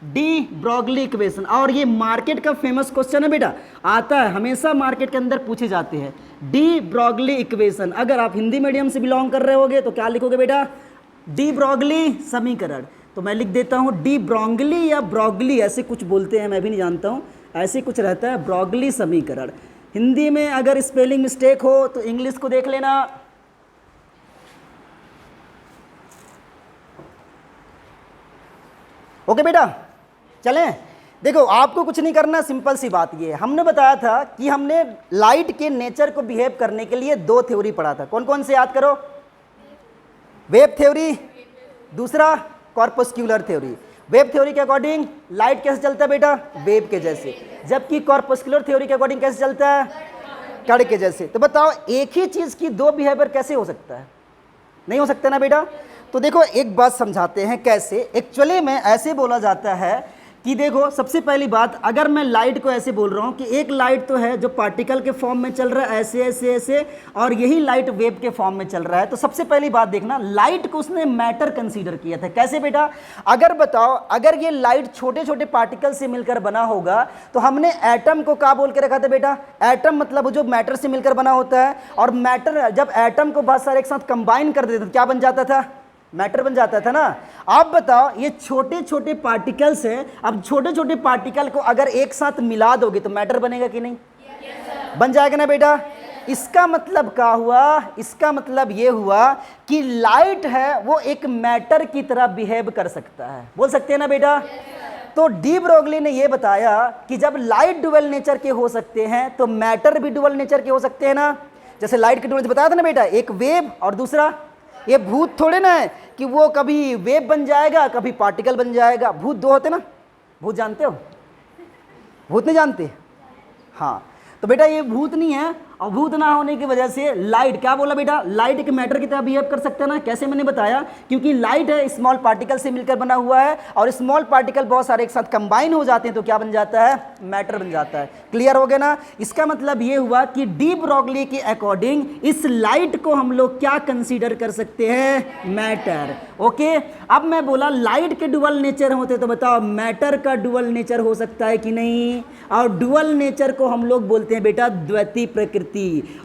De Broglie equation. और ये market का फेमस क्वेश्चन है बेटा, आता है हमेशा, मार्केट के अंदर पूछे जाते हैं। डी ब्रॉगली इक्वेशन, अगर आप हिंदी मीडियम से बिलोंग कर रहे होगे तो क्या लिखोगे बेटा, डी ब्रॉगली समीकरण। तो मैं लिख देता हूँ डी ब्रॉगली या ब्रॉगली, ऐसे कुछ बोलते हैं, मैं भी नहीं जानता हूँ, ऐसे कुछ रहता है, ब्रॉगली समीकरण। हिंदी में अगर स्पेलिंग मिस्टेक हो तो इंग्लिश को देख लेना। ओके बेटा, चलें। देखो आपको कुछ नहीं करना, सिंपल सी बात ये है, हमने बताया था कि हमने लाइट के नेचर को बिहेव करने के लिए दो थ्योरी पढ़ा था। कौन कौन से याद करो, वेव थ्योरी, दूसरा कॉर्पस्क्यूलर थ्योरी। वेव थ्योरी के अकॉर्डिंग लाइट कैसे चलता है बेटा, वेव के जैसे, जबकि कॉर्पस्क्यूलर थ्योरी के अकॉर्डिंग कैसे चलता है, कण के जैसे। तो बताओ एक ही चीज की दो बिहेवियर कैसे हो सकता है, नहीं हो सकता ना बेटा। तो देखो एक बात समझाते हैं कैसे। एक्चुअली में ऐसे बोला जाता है कि देखो सबसे पहली बात, अगर मैं लाइट को ऐसे बोल रहा हूँ कि एक लाइट तो है जो पार्टिकल के फॉर्म में चल रहा है ऐसे ऐसे ऐसे, और यही लाइट वेव के फॉर्म में चल रहा है, तो सबसे पहली बात देखना, लाइट को उसने मैटर कंसीडर किया था। कैसे बेटा, अगर बताओ अगर ये लाइट छोटे छोटे पार्टिकल से मिलकर बना होगा तो हमने एटम को क्या बोल के रखा था बेटा, एटम मतलब जो मैटर से मिलकर बना होता है, और मैटर जब एटम को बहुत सारे एक साथ कंबाइन कर देते तो क्या बन जाता था, मैटर बन जाता था ना। आप बताओ ये छोटे छोटे पार्टिकल्स हैं, अब छोटे छोटे पार्टिकल को अगर एक साथ मिला दोगे तो मैटर बनेगा कि नहीं, बन जाएगा ना बेटा। इसका मतलब क्या हुआ, इसका मतलब ये हुआ कि लाइट है वो एक मैटर की तरह बिहेव कर सकता है, बोल सकते हैं ना बेटा। तो डी ब्रोगली ने ये बताया कि जब लाइट डुअल नेचर के हो सकते हैं तो मैटर भी डुअल नेचर के हो सकते हैं ना। जैसे लाइट के डुअल बताया था ना बेटा, एक वेव और दूसरा, ये भूत थोड़े ना है कि वो कभी वेव बन जाएगा कभी पार्टिकल बन जाएगा। भूत दो होते ना, भूत जानते हो, भूत नहीं जानते, हाँ। तो बेटा ये भूत नहीं है, और भूत ना होने की वजह से लाइट, क्या बोला बेटा, लाइट एक मैटर की तरह बिहेव कर सकता है ना। कैसे, मैंने बताया, क्योंकि लाइट है स्मॉल पार्टिकल से मिलकर बना हुआ है, और स्मॉल पार्टिकल बहुत सारे एक साथ कंबाइन हो जाते हैं तो क्या बन जाता है, मैटर बन जाता है। क्लियर हो गया ना। इसका मतलब ये हुआ कि डी ब्रॉगली के अकॉर्डिंग इस लाइट को हम लोग क्या कंसीडर कर सकते हैं, मैटर। ओके, अब मैं बोला लाइट के डुअल नेचर होते तो बताओ मैटर का डुअल नेचर हो सकता है कि नहीं। और डुअल नेचर को हम लोग बोलते हैं बेटा द्वैती प्रकृति।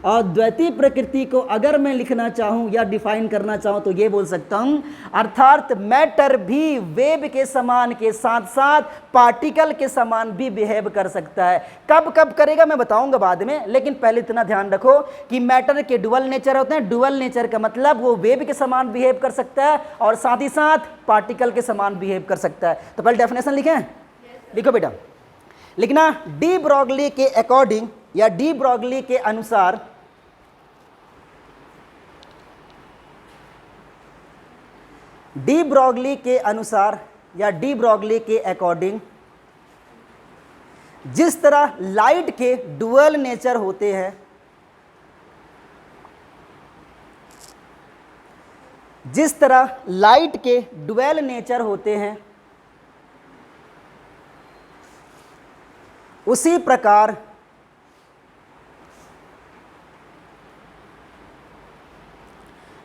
और द्वैती प्रकृति को अगर मैं लिखना चाहूं या डिफाइन करना चाहूं तो ये बोल सकता हूं, अर्थात मैटर भी वेव के समान के साथ साथ पार्टिकल के समान भी बिहेव कर सकता है। कब कब करेगा मैं बताऊंगा बाद में, लेकिन पहले इतना ध्यान रखो कि मैटर के डुअल नेचर होते हैं। डुअल नेचर का मतलब वो वेव के समान बिहेव कर सकता है और साथ ही साथ पार्टिकल के समान बिहेव कर सकता है। तो पहले डेफिनेशन लिखें, लिखो बेटा, लिखना डी ब्रॉगली के अकॉर्डिंग या डी ब्रॉगली के अनुसार डी ब्रॉगली के अनुसार या डी ब्रॉगली के अकॉर्डिंग जिस तरह लाइट के डुअल नेचर होते हैं, जिस तरह लाइट के डुअल नेचर होते हैं, उसी प्रकार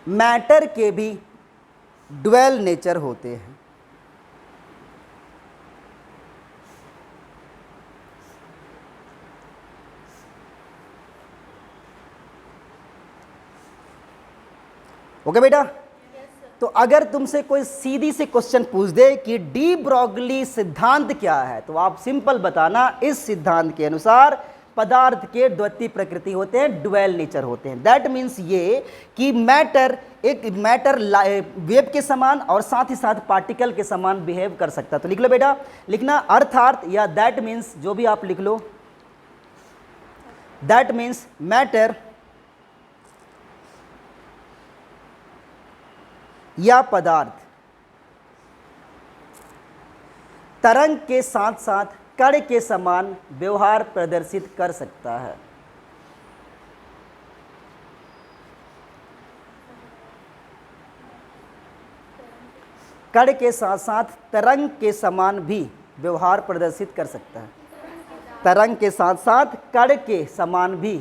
मैटर के भी डुअल नेचर होते हैं। ओके बेटा, तो अगर तुमसे कोई सीधी से क्वेश्चन पूछ दे कि डी ब्रॉगली सिद्धांत क्या है, तो आप सिंपल बताना इस सिद्धांत के अनुसार पदार्थ के द्वैती प्रकृति होते हैं, डुअल नेचर होते हैं। दैट मीन्स ये कि मैटर एक मैटर वेव के समान और साथ ही साथ पार्टिकल के समान बिहेव कर सकता है। तो लिख लो बेटा, लिखना अर्थात या दैट मीन्स, जो भी आप लिख लो, दैट मीन्स मैटर या पदार्थ तरंग के साथ साथ कण के समान व्यवहार प्रदर्शित कर सकता है। कण के साथ साथ तरंग के समान भी व्यवहार प्रदर्शित कर सकता है। तरंग के साथ साथ कण के समान भी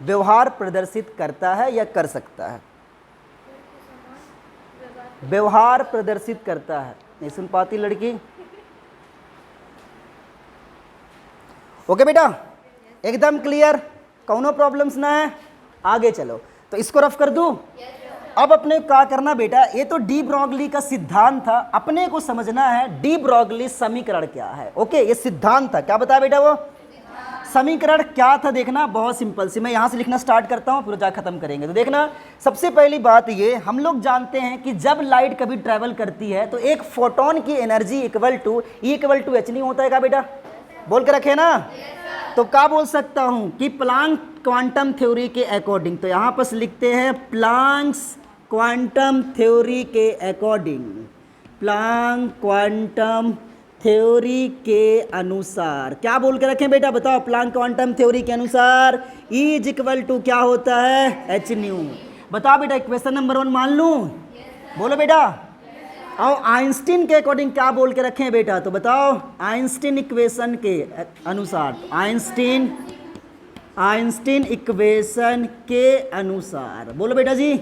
व्यवहार प्रदर्शित करता है या कर सकता है, व्यवहार प्रदर्शित करता है। नहीं सुन पाती लड़की, ओके बेटा, एकदम क्लियर, कौनो प्रॉब्लम्स ना है, आगे चलो। तो इसको रफ कर दूं। अब अपने क्या करना बेटा, ये तो डी ब्रॉगली का सिद्धांत था, अपने को समझना है डी ब्रॉगली समीकरण क्या है। ओके, ये सिद्धांत था, क्या बताया बेटा वो समीकरण क्या था, देखना बहुत सिंपल सी। मैं यहाँ से लिखना स्टार्ट करता हूँ, फिर जा खत्म करेंगे। तो देखना, सबसे पहली बात ये, हम लोग जानते हैं कि जब लाइट कभी ट्रैवल करती है तो एक फोटोन की एनर्जी इक्वल टू एच नहीं होता है क्या बेटा, बोल के रखे ना। तो क्या बोल सकता हूँ कि प्लांक क्वांटम थ्योरी के अकॉर्डिंग, तो यहाँ पर लिखते हैं प्लांक्स क्वांटम थ्योरी के अकॉर्डिंग, प्लांक क्वांटम थ्योरी के अनुसार, क्या बोल के रखें बेटा, बताओ। प्लांक क्वांटम थ्योरी के अनुसार E इज इक्वल टू क्या होता है, एच न्यू। बताओ बेटा, इक्वेशन नंबर 1 मान लूं, बोलो बेटा। और आइंस्टीन के अकॉर्डिंग क्या बोल के रखें बेटा, तो बताओ। आइंस्टीन इक्वेशन के अनुसार, आइंस्टीन इक्वेशन के अनुसार, बोलो बेटा जी,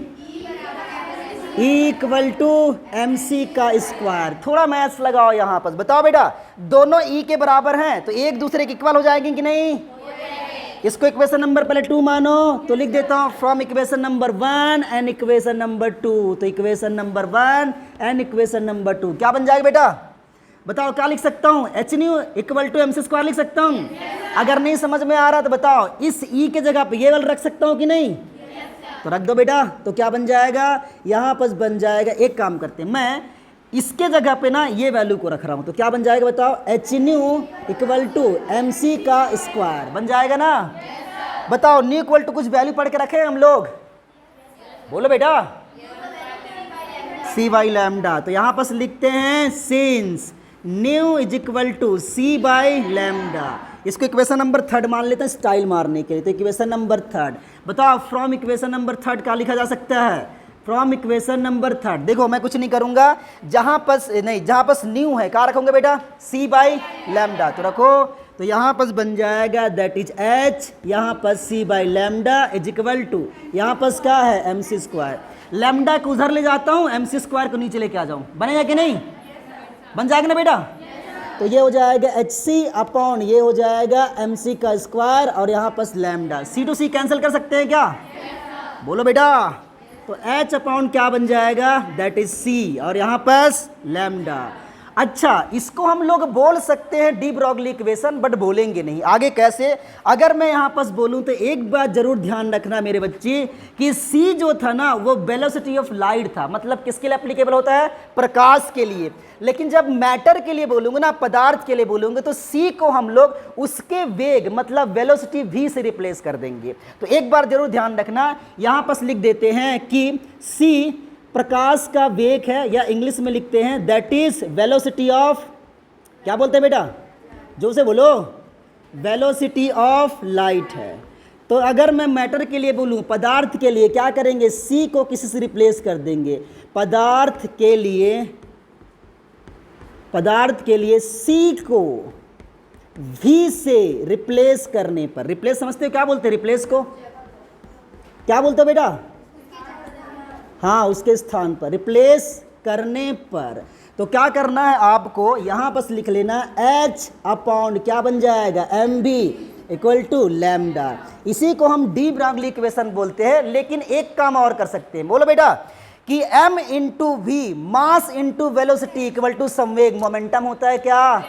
E equal to M C का स्क्वायर। थोड़ा मैथ्स लगाओ यहाँ पर, बताओ बेटा, दोनों E के बराबर हैं तो एक दूसरे के इक्वल हो जाएंगे कि नहीं। इसको इक्वेशन नंबर पहले 2 मानो, तो लिख देता हूँ from equation number 1 and equation number 2। तो equation number 1 and equation number 2 क्या बन जाएगा बेटा, बताओ। क्या लिख सकता हूँ, H nu equal to M C square लिख सकता हूँ। अगर नहीं समझ में आ रहा तो बताओ, इस E के जगह पे ये वाला रख सकता हूँ कि नहीं, तो रख दो बेटा। तो क्या बन जाएगा, यहाँ पर बन जाएगा, एक काम करते हैं, मैं इसके जगह पे ना ये वैल्यू को रख रहा हूँ, तो क्या बन जाएगा बताओ, H nu equal to M C का स्क्वायर बन जाएगा ना। बताओ, न्यू इक्वल टू कुछ वैल्यू पढ़ के रखे हम लोग, बोलो बेटा, सी बाई लैम्डा। तो यहाँ पर लिखते हैं since nu is equal to C by lambda. इसको इक्वेशन नंबर 3 मान लेते हैं स्टाइल मारने के लिए। तो इक्वेशन नंबर 3, बताओ फ्रॉम इक्वेशन नंबर 3 क्या लिखा जा सकता है, फ्रॉम इक्वेशन नंबर 3। देखो मैं कुछ नहीं करूंगा, जहां पर न्यू है क्या रखोगे बेटा, सी बाई लैम्डा, तो रखो। तो यहाँ पर बन जाएगा दैट इज एच, यहाँ पर C by lambda is equal to, यहाँ पर क्या है एम सी स्क्वायर। लैम्डा को उधर ले जाता हूँ, एम सी स्क्वायर को नीचे लेके आ जाऊँ, बनेगा कि नहीं, बन जाएगा ना बेटा। तो ये हो जाएगा एच सी अपॉन ये हो जाएगा एम सी का स्क्वायर, और यहाँ पर lambda, C to C cancel कर सकते हैं क्या, बोलो बेटा। तो एच अपॉन क्या बन जाएगा, दैट इज सी, और यहाँ पर लैम्डा। अच्छा, इसको हम लोग बोल सकते हैं डी ब्रॉगली इक्वेशन, बट बोलेंगे नहीं। आगे कैसे, अगर मैं यहाँ पर बोलूँ तो एक बात जरूर ध्यान रखना मेरे बच्चे, कि सी जो था ना वो वेलोसिटी ऑफ लाइट था, मतलब किसके लिए एप्लीकेबल होता है, प्रकाश के लिए। लेकिन जब मैटर के लिए बोलूँगा ना, पदार्थ के लिए बोलूँगे, तो सी को हम लोग उसके वेग मतलब वेलोसिटी v से रिप्लेस कर देंगे। तो एक बार जरूर ध्यान रखना, यहाँ पर लिख देते हैं कि सी प्रकाश का वेग है, या इंग्लिश में लिखते हैं दैट इज वेलोसिटी ऑफ, क्या बोलते हैं बेटा, जो से बोलो, वेलोसिटी ऑफ लाइट है। तो अगर मैं मैटर के लिए बोलूं, पदार्थ के लिए क्या करेंगे, सी को किसी से रिप्लेस कर देंगे। पदार्थ के लिए सी को वी से रिप्लेस करने पर, रिप्लेस समझते हो क्या बोलते हैं, रिप्लेस को क्या बोलते हो बेटा, हाँ, उसके स्थान पर रिप्लेस करने पर। तो क्या करना है आपको, यहाँ पर लिख लेना एच अपॉन क्या बन जाएगा, M B equal to lambda. इसी को हम डी ब्रॉगली इक्वेशन बोलते हैं। लेकिन एक काम और कर सकते हैं, बोलो बेटा, कि m into V, mass into velocity equal to संवेग मोमेंटम होता है क्या।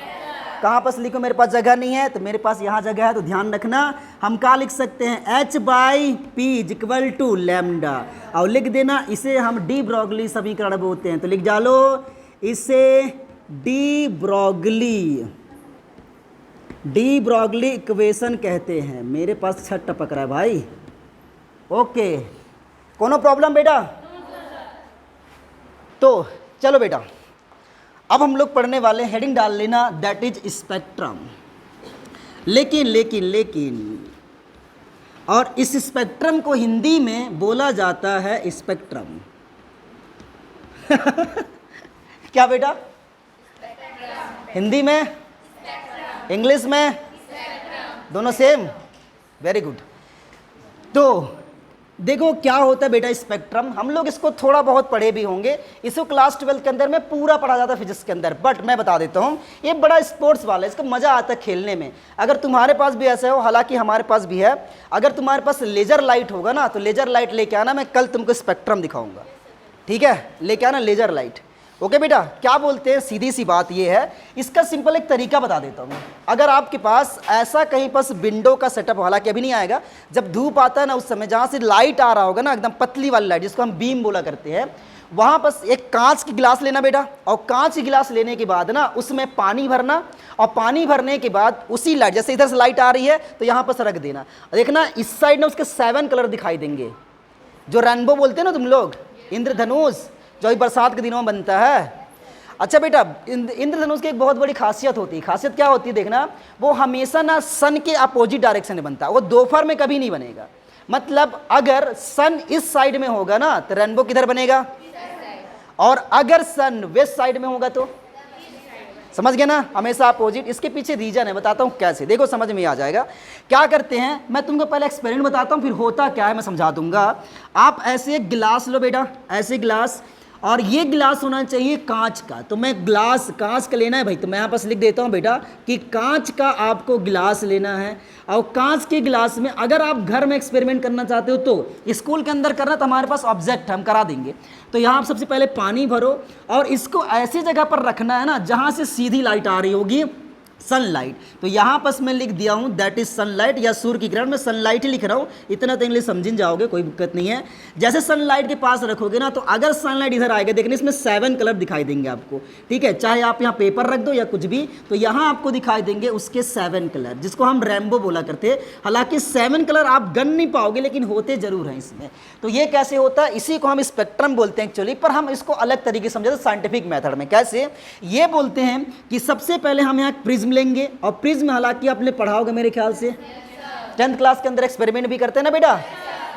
कहाँ पर लिखो, मेरे पास जगह नहीं है, तो मेरे पास यहाँ जगह है, तो ध्यान रखना। हम क्या लिख सकते हैं, h by P equal to lambda, और लिख देना इसे हम डी ब्रॉगली समीकरण बोलते हैं। तो लिख डालो इसे डी ब्रॉगली इक्वेशन कहते हैं। मेरे पास छत टपक रहा है भाई, ओके, कोनो प्रॉब्लम बेटा। तो चलो बेटा, अब हम लोग पढ़ने वाले, हेडिंग डाल लेना दैट इज स्पेक्ट्रम। लेकिन और इस स्पेक्ट्रम को हिंदी में बोला जाता है स्पेक्ट्रम। क्या बेटा, हिंदी में, इंग्लिश में, दोनों सेम, वेरी गुड। तो देखो क्या होता है बेटा स्पेक्ट्रम, हम लोग इसको थोड़ा बहुत पढ़े भी होंगे, इसको क्लास 12 के अंदर में पूरा पढ़ा जाता है फिजिक्स के अंदर, बट मैं बता देता हूँ ये बड़ा स्पोर्ट्स वाला है, इसको मज़ा आता है खेलने में। अगर तुम्हारे पास भी ऐसा हो, हालांकि हमारे पास भी है, अगर तुम्हारे पास लेजर लाइट होगा ना तो लेजर लाइट लेके आना, मैं कल तुमको स्पेक्ट्रम दिखाऊंगा, ठीक है, लेके आना लेजर लाइट। ओके बेटा, क्या बोलते हैं, सीधी सी बात ये है, इसका सिंपल एक तरीका बता देता हूँ। अगर आपके पास ऐसा कहीं पास विंडो का सेटअप, हालांकि अभी नहीं आएगा, जब धूप आता है ना उस समय जहाँ से लाइट आ रहा होगा ना, एकदम पतली वाली लाइट जिसको हम बीम बोला करते हैं, वहाँ बस एक कांच की गिलास लेना बेटा, और कांच की गिलास लेने के बाद ना उसमें पानी भरना, और पानी भरने के बाद उसी लाइट, जैसे इधर से लाइट आ रही है तो यहाँ पर रख देना, देखना इस साइड में उसके 7 कलर दिखाई देंगे, जो रेनबो बोलते हैं ना तुम लोग, इंद्रधनुष, जो अभी बरसात के दिनों में बनता है। अच्छा बेटा, इंद्रधनुष की एक बहुत बड़ी खासियत होती है, खासियत क्या होती है देखना, वो हमेशा ना सन के अपोजिट डायरेक्शन में बनता है, वो दोपहर में कभी नहीं बनेगा। मतलब अगर सन इस साइड में होगा ना तो रेनबो किधर बनेगा, और अगर सन वेस्ट साइड में होगा तो, समझ गए ना, हमेशा अपोजिट। इसके पीछे रीजन है, बताता हूँ कैसे, देखो समझ में आ जाएगा। क्या करते हैं, मैं तुमको पहले एक्सपेरिमेंट बताता हूँ, फिर होता क्या है मैं समझा दूंगा। आप ऐसे एक गिलास लो बेटा, ऐसे गिलास, और ये गिलास होना चाहिए कांच का, तो मैं गिलास कांच का लेना है भाई, तो मैं यहाँ पास लिख देता हूँ बेटा कि कांच का आपको गिलास लेना है। और कांच के गिलास में अगर आप घर में एक्सपेरिमेंट करना चाहते हो तो स्कूल के अंदर करना, तो हमारे पास ऑब्जेक्ट हम करा देंगे। तो यहाँ आप सबसे पहले पानी भरो, और इसको ऐसी जगह पर रखना है ना जहाँ से सीधी लाइट आ रही होगी, सनलाइट। तो यहाँ पर मैं लिख दिया हूँ दैट इज सनलाइट, या सूर्य की किरण, मैं सनलाइट ही लिख रहा हूँ, इतना तो इंग्लिश समझ जाओगे, कोई दिक्कत नहीं है। जैसे सनलाइट के पास रखोगे ना, तो अगर सनलाइट इधर आएगा, देखने इसमें 7 कलर दिखाई देंगे आपको, ठीक है, चाहे आप यहाँ पेपर रख दो या कुछ भी, तो यहाँ आपको दिखाई देंगे उसके 7 कलर, जिसको हम रेनबो बोला करते हैं। हालांकि 7 कलर आप गन नहीं पाओगे, लेकिन होते जरूर हैं इसमें। तो ये कैसे होता है, इसी को हम स्पेक्ट्रम बोलते हैं एक्चुअली, पर हम इसको अलग तरीके से समझे साइंटिफिक मेथड में। कैसे, ये बोलते हैं कि सबसे पहले हम यहाँ प्रिज्म लेंगे, और प्रिज्म हालांकि आपने पढ़ा होगा मेरे ख्याल से, 10th क्लास के अंदर एक्सपेरिमेंट भी करते हैं ना बेटा।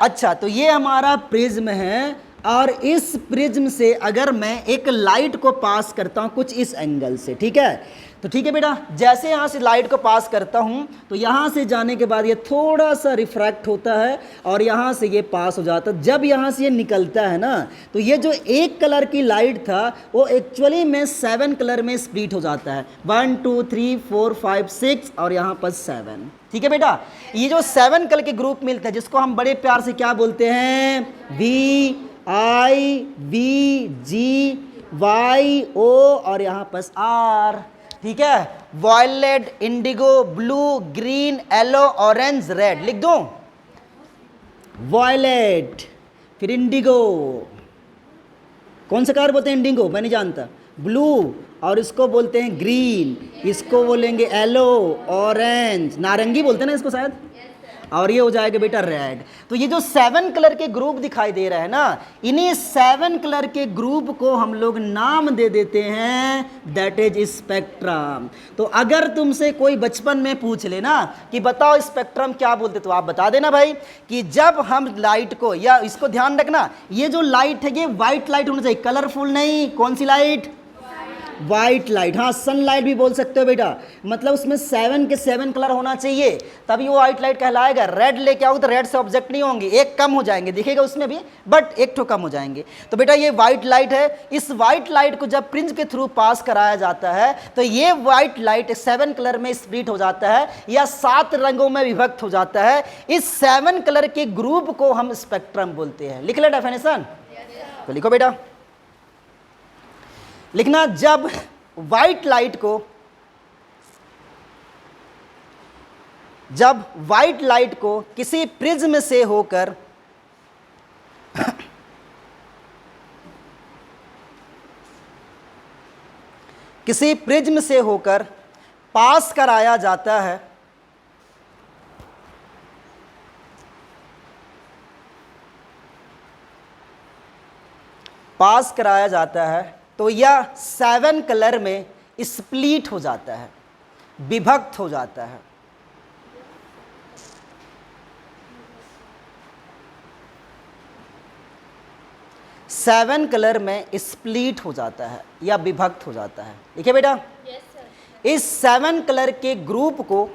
अच्छा, तो ये हमारा प्रिज्म है, और इस प्रिज्म से अगर मैं एक लाइट को पास करता हूँ कुछ इस एंगल से, ठीक है, तो ठीक है बेटा, जैसे यहाँ से लाइट को पास करता हूँ तो यहाँ से जाने के बाद ये थोड़ा सा रिफ्रैक्ट होता है, और यहाँ से ये पास हो जाता है। जब यहाँ से ये निकलता है ना, तो ये जो एक कलर की लाइट था वो एक्चुअली में 7 कलर में स्प्लिट हो जाता है, 1 2 3 4 5 6, और यहाँ पर 7, ठीक है बेटा। ये जो 7 कलर के ग्रुप मिलते हैं, जिसको हम बड़े प्यार से क्या बोलते हैं, VIVGYO, और यहाँ पर R, ठीक है, violet, indigo, blue, green, yellow, orange, red, लिख दूं, वॉयलेट, फिर इंडिगो, कौन सा कलर बोलते हैं इंडिगो, मैं नहीं जानता, ब्लू, और इसको बोलते हैं ग्रीन, इसको बोलेंगे येलो, ऑरेंज, नारंगी बोलते हैं ना इसको शायद, और ये हो जाएगा बेटा रेड। तो ये जो 7 कलर के ग्रुप दिखाई दे रहा है ना, इन्हीं 7 कलर के ग्रुप को हम लोग नाम दे देते हैं दैट इज स्पेक्ट्रम। तो अगर तुमसे कोई बचपन में पूछ लेना कि बताओ स्पेक्ट्रम क्या बोलते, तो आप बता देना भाई कि जब हम लाइट को, या इसको ध्यान रखना, ये जो लाइट है ये व्हाइट लाइट होनी चाहिए, कलरफुल नहीं। कौन सी लाइट, वाइट लाइट, हाँ सनलाइट भी बोल सकते हो बेटा, मतलब उसमें 7 के 7 कलर होना चाहिए, तभी वो वाइट लाइट कहलाएगा। रेड लेके आओगे तो रेड से ऑब्जेक्ट नहीं होंगे, एक कम हो जाएंगे, दिखेगा उसमें भी बट एक ठो कम हो जाएंगे। तो बेटा ये वाइट लाइट है, इस वाइट लाइट को जब प्रिज्म के थ्रू पास कराया जाता है तो ये वाइट लाइट 7 कलर में स्प्लिट हो जाता है, या 7 रंगों में विभक्त हो जाता है। इस 7 कलर के ग्रुप को हम स्पेक्ट्रम बोलते हैं। लिख ले डेफिनेशन, तो लिखो बेटा, लिखना, जब वाइट लाइट को किसी प्रिज्म से होकर किसी प्रिज्म से होकर पास कराया जाता है, तो यह 7 कलर में स्प्लिट हो जाता है, विभक्त हो जाता है। सेवन कलर में स्प्लिट हो जाता है या विभक्त हो जाता है। देखिए बेटा, इस 7 कलर के ग्रुप को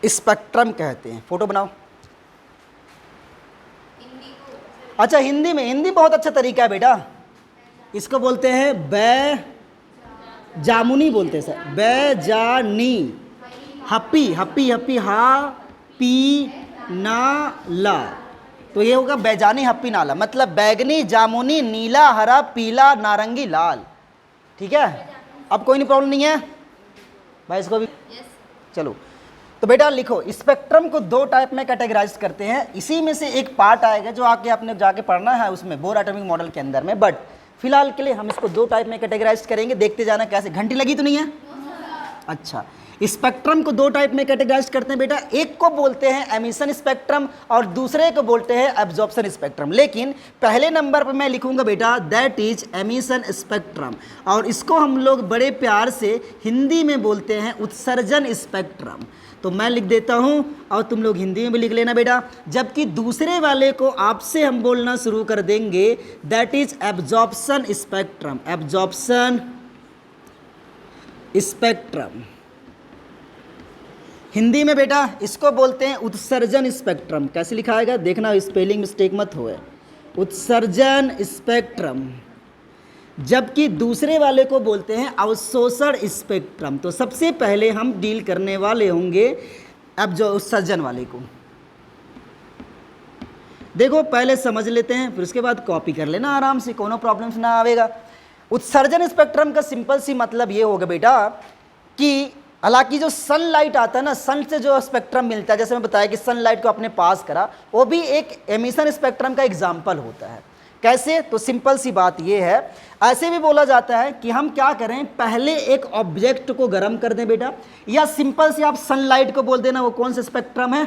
स्पेक्ट्रम कहते हैं। फोटो बनाओ। अच्छा हिंदी में, हिंदी बहुत अच्छा तरीका है बेटा। इसको बोलते हैं जामुनी बोलते हैं सर, बैजानी। हप्पी हप्पी हप्पी हा पी ना ला, तो ये होगा बैजानी हप्पी नाला, मतलब बैगनी, जामुनी, नीला, हरा, पीला, नारंगी, लाल। ठीक है, अब कोई नहीं प्रॉब्लम नहीं है भाई इसको भी? चलो तो बेटा लिखो, स्पेक्ट्रम को दो टाइप में कैटेगराइज करते हैं। इसी में से एक पार्ट आएगा जो आके आपने जाके पढ़ना है उसमें, बोर एटॉमिक मॉडल के अंदर में। बट फिलहाल के लिए हम इसको दो टाइप में कैटेगराइज करेंगे, देखते जाना कैसे। घंटी लगी तो नहीं है? अच्छा, स्पेक्ट्रम को दो टाइप में कैटेगराइज करते हैं बेटा, एक को बोलते हैं एमिशन स्पेक्ट्रम और दूसरे को बोलते हैं एब्जॉर्प्शन स्पेक्ट्रम। लेकिन पहले नंबर पर मैं लिखूंगा बेटा दैट इज एमिशन स्पेक्ट्रम, और इसको हम लोग बड़े प्यार से हिंदी में बोलते हैं उत्सर्जन स्पेक्ट्रम। तो मैं लिख देता हूं और तुम लोग हिंदी में भी लिख लेना बेटा। जबकि दूसरे वाले को आपसे हम बोलना शुरू कर देंगे that is absorption spectrum, absorption spectrum. Hindi में बेटा इसको बोलते हैं उत्सर्जन स्पेक्ट्रम। कैसे लिखा आएगा देखना, स्पेलिंग मिस्टेक मत होए, उत्सर्जन स्पेक्ट्रम। जबकि दूसरे वाले को बोलते हैं अवशोषण स्पेक्ट्रम। तो सबसे पहले हम डील करने वाले होंगे अब जो उत्सर्जन वाले को। देखो पहले समझ लेते हैं, फिर उसके बाद कॉपी कर लेना आराम से, कोनो प्रॉब्लम्स ना आवेगा। उत्सर्जन स्पेक्ट्रम का सिंपल सी मतलब ये होगा बेटा कि हालांकि जो सनलाइट आता है ना, सन से जो स्पेक्ट्रम मिलता है, जैसे मैं बताया कि सनलाइट को अपने पास करा, वो भी एक एमिशन स्पेक्ट्रम का एग्जाम्पल होता है। कैसे? तो सिंपल सी बात ये है, ऐसे भी बोला जाता है कि हम क्या करें, पहले एक ऑब्जेक्ट को गर्म कर दें बेटा, या सिंपल से आप सनलाइट को बोल देना, वो कौन सा स्पेक्ट्रम है?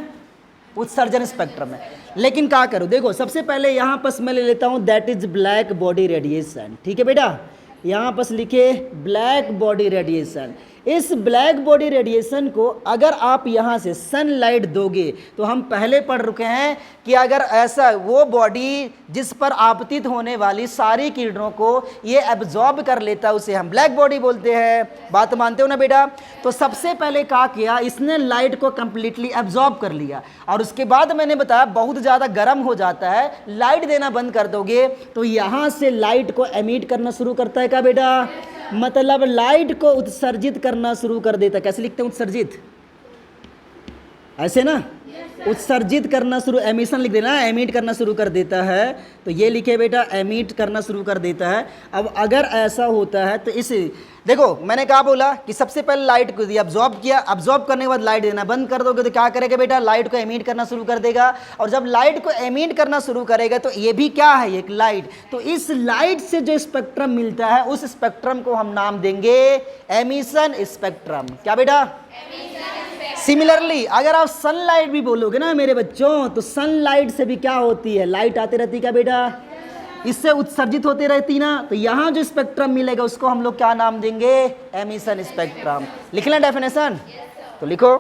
उत्सर्जन स्पेक्ट्रम है। लेकिन क्या करूं, देखो सबसे पहले यहां पर मैं ले लेता हूं that is black body radiation. ठीक है बेटा, यहां पर लिखे ब्लैक बॉडी रेडिएशन। इस ब्लैक बॉडी रेडिएशन को अगर आप यहाँ से सनलाइट दोगे, तो हम पहले पढ़ रखे हैं कि अगर ऐसा वो बॉडी जिस पर आपतित होने वाली सारी किरणों को ये एब्जॉर्ब कर लेता, उसे हम ब्लैक बॉडी बोलते हैं। बात मानते हो ना बेटा? तो सबसे पहले क्या किया, इसने लाइट को कंप्लीटली एब्जॉर्ब कर लिया, और उसके बाद मैंने बताया बहुत ज़्यादा गर्म हो जाता है, लाइट देना बंद कर दोगे तो यहाँ से लाइट को एमिट करना शुरू करता है। क्या बेटा? मतलब लाइट को उत्सर्जित करना शुरू कर देता। कैसे लिखते हैं उत्सर्जित? ऐसे ना, उत्सर्जित करना शुरू, एमिशन लिख देना, एमिट करना शुरू कर देता है। तो ये लिखे बेटा एमिट करना शुरू कर देता है। अब अगर ऐसा होता है तो इस देखो मैंने कहा बोला कि सबसे पहले लाइट को दिया, अब्जॉर्ब किया, अब्जॉर्ब करने के बाद लाइट देना बंद कर दोगे तो क्या करेगा बेटा? लाइट को एमिट करना शुरू कर देगा। और जब लाइट को एमिट करना शुरू करेगा तो ये भी क्या है? एक लाइट। तो इस लाइट से जो स्पेक्ट्रम मिलता है उस स्पेक्ट्रम को हम नाम देंगे एमिशन स्पेक्ट्रम। क्या बेटा? सिमिलरली अगर आप सनलाइट भी बोलोगे ना मेरे बच्चों, तो सनलाइट से भी क्या होती है? लाइट आती रहती है। क्या बेटा? इससे उत्सर्जित होती रहती ना, तो यहाँ जो स्पेक्ट्रम मिलेगा उसको हम लोग क्या नाम देंगे? Emission spectrum. लिख लें डेफिनेशन, तो लिखो।